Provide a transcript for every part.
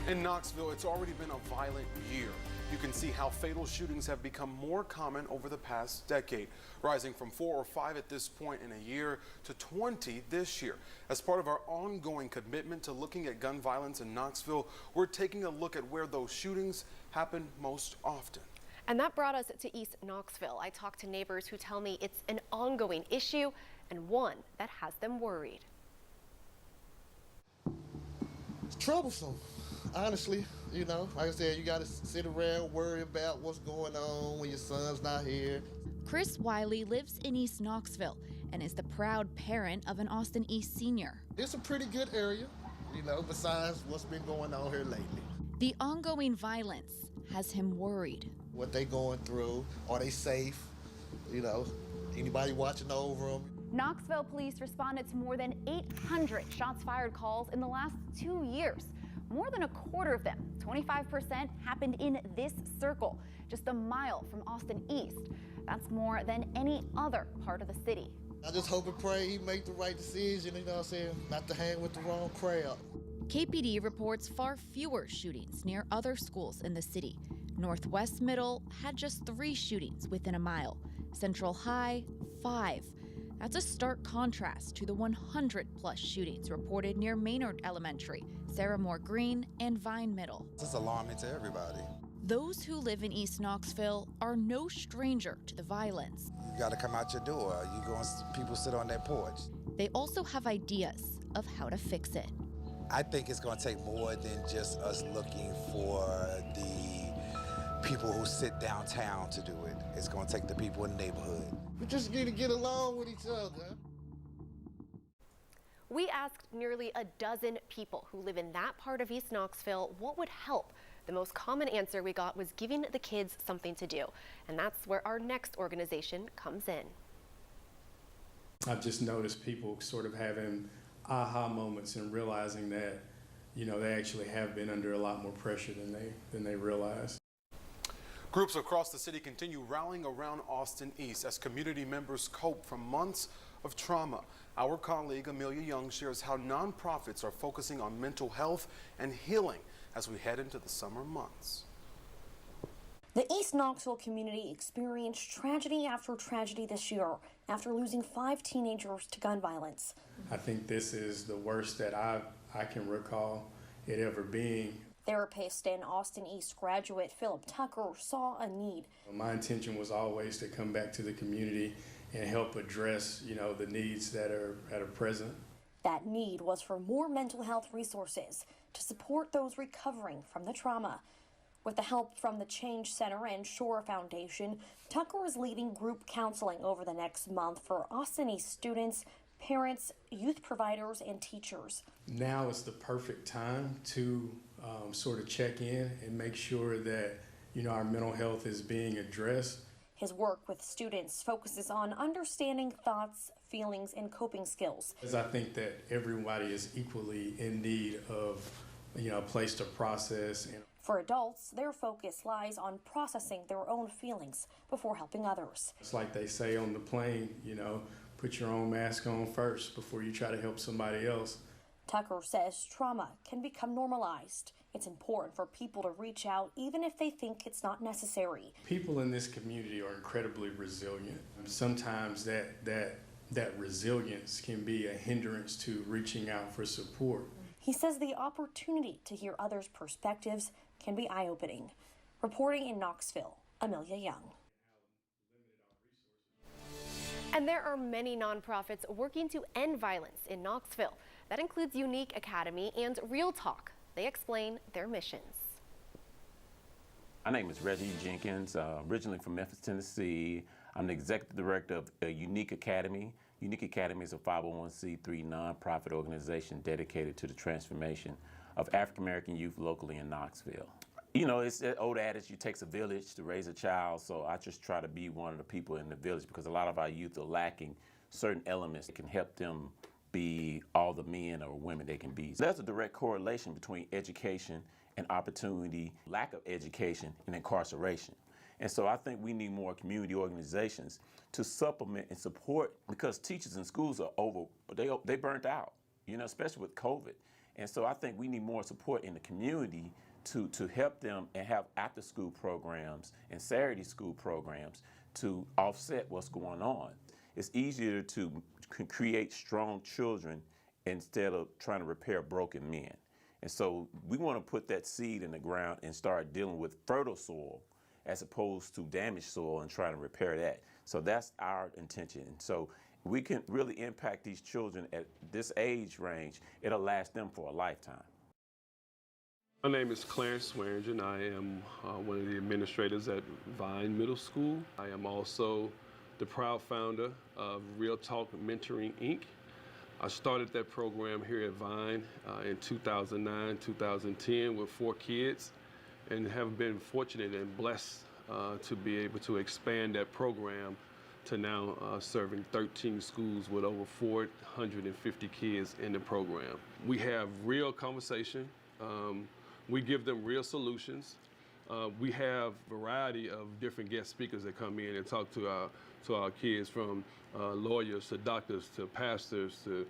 In Knoxville, it's already been a violent year. You can see how fatal shootings have become more common over the past decade, rising from 4 or 5 at this point in a year to 20 this year. As part of our ongoing commitment to looking at gun violence in Knoxville, we're taking a look at where those shootings happen most often. And that brought us to East Knoxville. I talked to neighbors who tell me it's an ongoing issue and one that has them worried. It's troublesome, honestly. You know, like I said, you got to sit around, worry about what's going on when your son's not here. Chris Wiley lives in East Knoxville and is the proud parent of an Austin East senior. It's a pretty good area, you know, besides what's been going on here lately. The ongoing violence has him worried. What they going through, are they safe? You know, anybody watching over them? Knoxville police responded to more than 800 shots fired calls in the last 2 years. More than a quarter of them, 25%, happened in this circle, just a mile from Austin East. That's more than any other part of the city. I just hope and pray he make the right decision, you know what I'm saying, not to hang with the wrong crowd. KPD reports far fewer shootings near other schools in the city. Northwest Middle had just 3 shootings within a mile. Central High, 5. That's a stark contrast to the 100-plus shootings reported near Maynard Elementary, Sarah Moore Green, and Vine Middle. It's alarming to everybody. Those who live in East Knoxville are no stranger to the violence. You got to come out your door. People sit on their porch. They also have ideas of how to fix it. I think it's going to take more than just us looking for the people who sit downtown to do it. It's going to take the people in the neighborhood. We just need to get along with each other. We asked nearly a dozen people who live in that part of East Knoxville what would help. The most common answer we got was giving the kids something to do. And that's where our next organization comes in. I've just noticed people sort of having aha moments and realizing that, you know, they actually have been under a lot more pressure than they realize. Groups across the city continue rallying around Austin East as community members cope from months of trauma. Our colleague Amelia Young shares how nonprofits are focusing on mental health and healing as we head into the summer months. The East Knoxville community experienced tragedy after tragedy this year after losing 5 teenagers to gun violence. I think this is the worst that I can recall it ever being. Therapist and Austin East graduate Philip Tucker saw a need. My intention was always to come back to the community and help address, you know, the needs that are present. That need was for more mental health resources to support those recovering from the trauma. With the help from the Change Center and Shore Foundation, Tucker is leading group counseling over the next month for Austin East students, parents, youth providers, and teachers. Now is the perfect time to sort of check in and make sure that, you know, our mental health is being addressed. His work with students focuses on understanding thoughts, feelings, and coping skills. Because I think that everybody is equally in need of, you know, a place to process. For adults, their focus lies on processing their own feelings before helping others. It's like they say on the plane, you know, put your own mask on first before you try to help somebody else. Tucker says trauma can become normalized. It's important for people to reach out even if they think it's not necessary. People in this community are incredibly resilient. Sometimes that resilience can be a hindrance to reaching out for support. He says the opportunity to hear others' perspectives can be eye-opening. Reporting in Knoxville, Amelia Young. And there are many nonprofits working to end violence in Knoxville. That includes Unique Academy and Real Talk. They explain their missions. My name is Reggie Jenkins, originally from Memphis, Tennessee. I'm the executive director of Unique Academy. Unique Academy is a 501c3 nonprofit organization dedicated to the transformation of African-American youth locally in Knoxville. You know, it's that old adage, it takes a village to raise a child, so I just try to be one of the people in the village because a lot of our youth are lacking certain elements that can help them be all the men or women they can be. So there's a direct correlation between education and opportunity, lack of education, and incarceration. And so I think we need more community organizations to supplement and support, because teachers in schools are they burnt out, you know, especially with COVID. And so I think we need more support in the community to help them and have after-school programs and Saturday school programs to offset what's going on. It's easier to create strong children instead of trying to repair broken men. And so we want to put that seed in the ground and start dealing with fertile soil as opposed to damaged soil and trying to repair that. So that's our intention. And so we can really impact these children at this age range. It'll last them for a lifetime. My name is Clarence Swearingen. I am one of the administrators at Vine Middle School. I am also the proud founder of Real Talk Mentoring, Inc. I started that program here at Vine in 2009, 2010 with 4 kids, and have been fortunate and blessed to be able to expand that program to now serving 13 schools with over 450 kids in the program. We have real conversation. We give them real solutions. We have a variety of different guest speakers that come in and talk to our kids, from lawyers to doctors to pastors to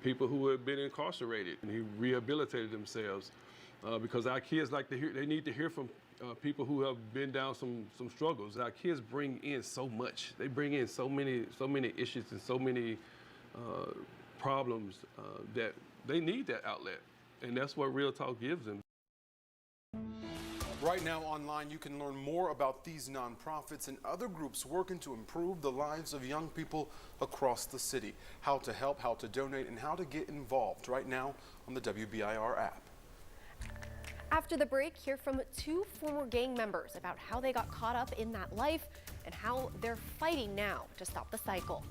people who have been incarcerated and who rehabilitated themselves. Because our kids they need to hear from people who have been down some struggles. Our kids bring in so much. They bring in so many issues and so many problems that they need that outlet. And that's what Real Talk gives them. Right now online, you can learn more about these nonprofits and other groups working to improve the lives of young people across the city. How to help, how to donate, and how to get involved right now on the WBIR app. After the break, hear from 2 former gang members about how they got caught up in that life and how they're fighting now to stop the cycle.